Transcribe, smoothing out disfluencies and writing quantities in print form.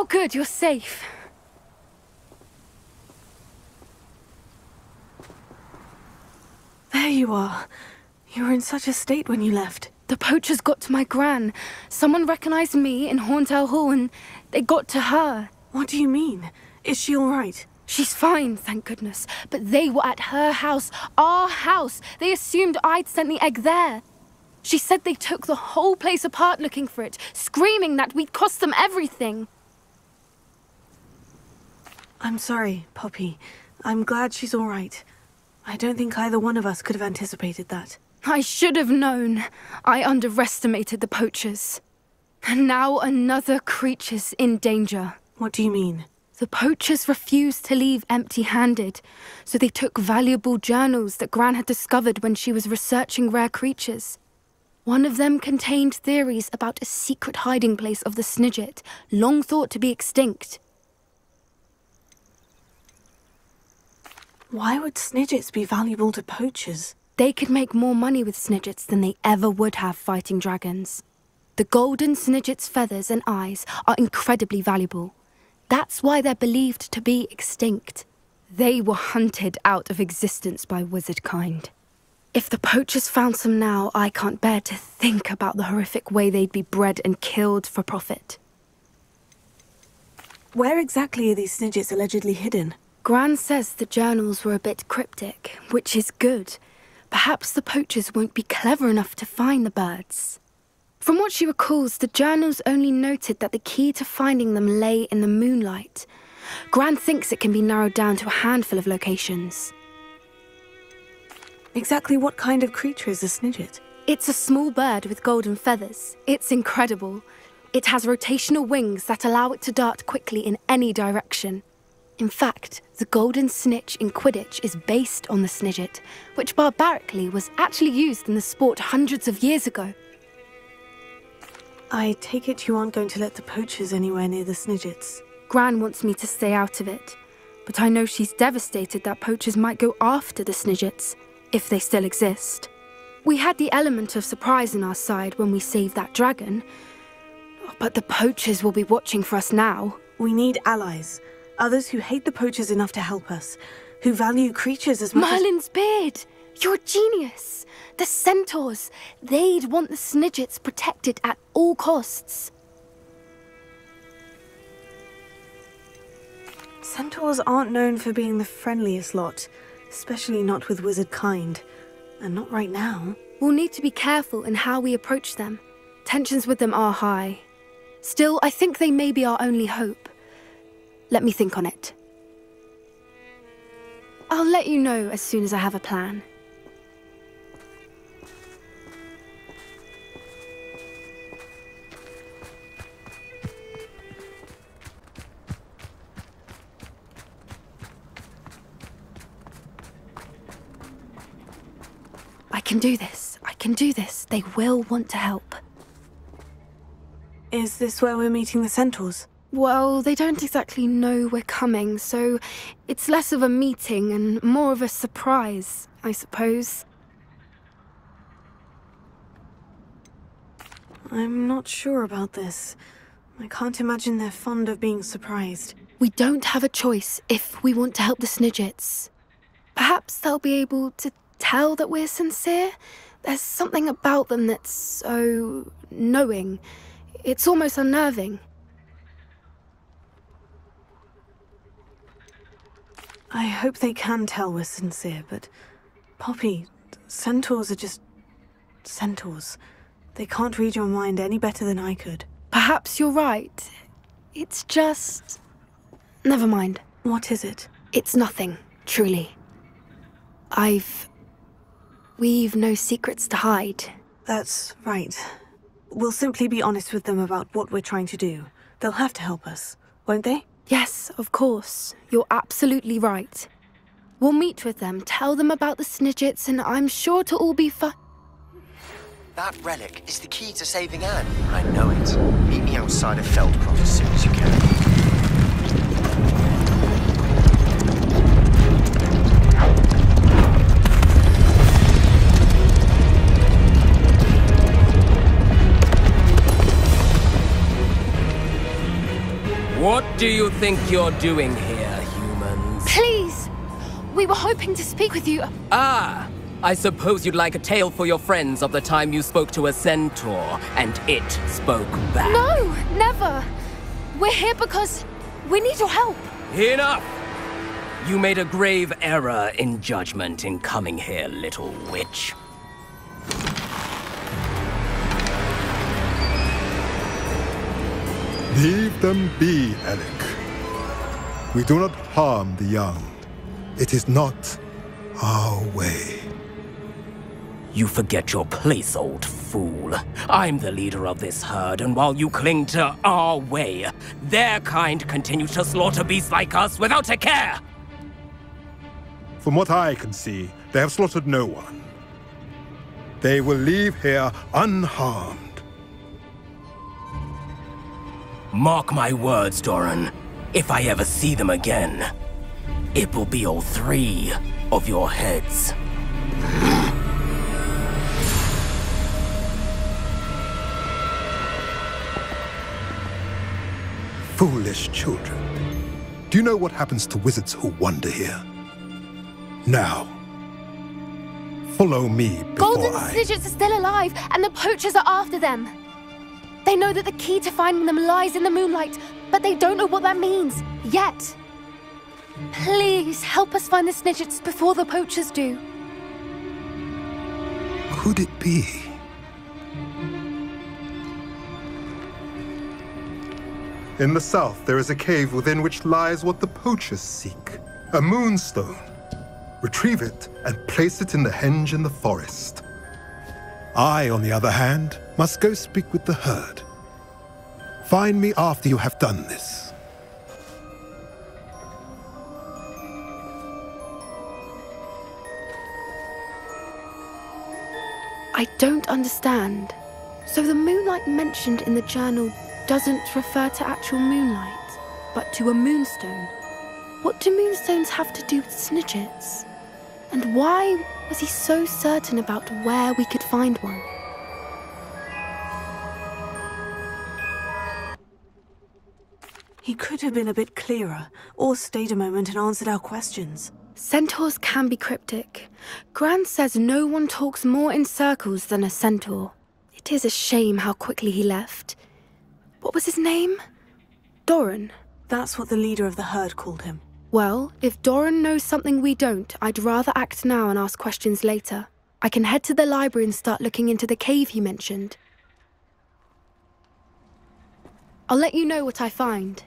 Oh good, you're safe. There you are. You were in such a state when you left. The poachers got to my gran. Someone recognized me in Horntail Hall and they got to her. What do you mean? Is she all right? She's fine, thank goodness. But they were at her house, our house. They assumed I'd sent the egg there. She said they took the whole place apart looking for it, screaming that we'd cost them everything. I'm sorry, Poppy. I'm glad she's all right. I don't think either one of us could have anticipated that. I should have known. I underestimated the poachers. And now another creature's in danger. What do you mean? The poachers refused to leave empty-handed, so they took valuable journals that Gran had discovered when she was researching rare creatures. One of them contained theories about a secret hiding place of the Snidget, long thought to be extinct. Why would Snidgets be valuable to poachers? They could make more money with Snidgets than they ever would have fighting dragons. The golden Snidget's feathers and eyes are incredibly valuable. That's why they're believed to be extinct. They were hunted out of existence by wizard kind. If the poachers found some now, I can't bear to think about the horrific way they'd be bred and killed for profit. Where exactly are these Snidgets allegedly hidden? Gran says the journals were a bit cryptic, which is good. Perhaps the poachers won't be clever enough to find the birds. From what she recalls, the journals only noted that the key to finding them lay in the moonlight. Gran thinks it can be narrowed down to a handful of locations. Exactly what kind of creature is a Snidget? It's a small bird with golden feathers. It's incredible. It has rotational wings that allow it to dart quickly in any direction. In fact, the golden snitch in Quidditch is based on the Snidget, which barbarically was actually used in the sport hundreds of years ago. I take it you aren't going to let the poachers anywhere near the Snidgets. Gran wants me to stay out of it, but I know she's devastated that poachers might go after the Snidgets, if they still exist. We had the element of surprise on our side when we saved that dragon, but the poachers will be watching for us now. We need allies. Others who hate the poachers enough to help us, who value creatures as much Merlin's beard! You're a genius! The centaurs! They'd want the Snidgets protected at all costs. Centaurs aren't known for being the friendliest lot, especially not with wizard kind. And not right now. We'll need to be careful in how we approach them. Tensions with them are high. Still, I think they may be our only hope. Let me think on it. I'll let you know as soon as I have a plan. I can do this. I can do this. They will want to help. Is this where we're meeting the centaurs? Well, they don't exactly know we're coming, so it's less of a meeting and more of a surprise, I suppose. I'm not sure about this. I can't imagine they're fond of being surprised. We don't have a choice if we want to help the Snidgets. Perhaps they'll be able to tell that we're sincere. There's something about them that's so knowing. It's almost unnerving. I hope they can tell we're sincere, but Poppy, centaurs are just centaurs. They can't read your mind any better than I could. Perhaps you're right. It's just... Never mind. What is it? It's nothing, truly. We've no secrets to hide. That's right. We'll simply be honest with them about what we're trying to do. They'll have to help us, won't they? Yes, of course. You're absolutely right. We'll meet with them, tell them about the Snidgets, and I'm sure to all be fine. That relic is the key to saving Anne. I know it. Meet me outside of Feldcroft as soon as you can. What do you think you're doing here, humans? Please! We were hoping to speak with you. Ah! I suppose you'd like a tale for your friends of the time you spoke to a centaur, and it spoke back. No, never. We're here because we need your help. Enough! You made a grave error in judgment in coming here, little witch. Leave them be, Alec. We do not harm the young. It is not our way. You forget your place, old fool. I'm the leader of this herd, and while you cling to our way, their kind continue to slaughter beasts like us without a care! From what I can see, they have slaughtered no one. They will leave here unharmed. Mark my words, Doran. If I ever see them again, it will be all 3 of your heads. Foolish children. Do you know what happens to wizards who wander here? Now, follow me before Golden Snidgets are still alive, and the poachers are after them. They know that the key to finding them lies in the moonlight, but they don't know what that means, yet. Please, help us find the Snidgets before the poachers do. Could it be? In the south, there is a cave within which lies what the poachers seek. A moonstone. Retrieve it and place it in the henge in the forest. I, on the other hand, must go speak with the herd. Find me after you have done this. I don't understand. So the moonlight mentioned in the journal doesn't refer to actual moonlight, but to a moonstone. What do moonstones have to do with Snidgets? And why was he so certain about where we could find one? He could have been a bit clearer, or stayed a moment and answered our questions. Centaurs can be cryptic. Gran says no one talks more in circles than a centaur. It is a shame how quickly he left. What was his name? Doran. That's what the leader of the herd called him. Well, if Doran knows something we don't, I'd rather act now and ask questions later. I can head to the library and start looking into the cave he mentioned. I'll let you know what I find.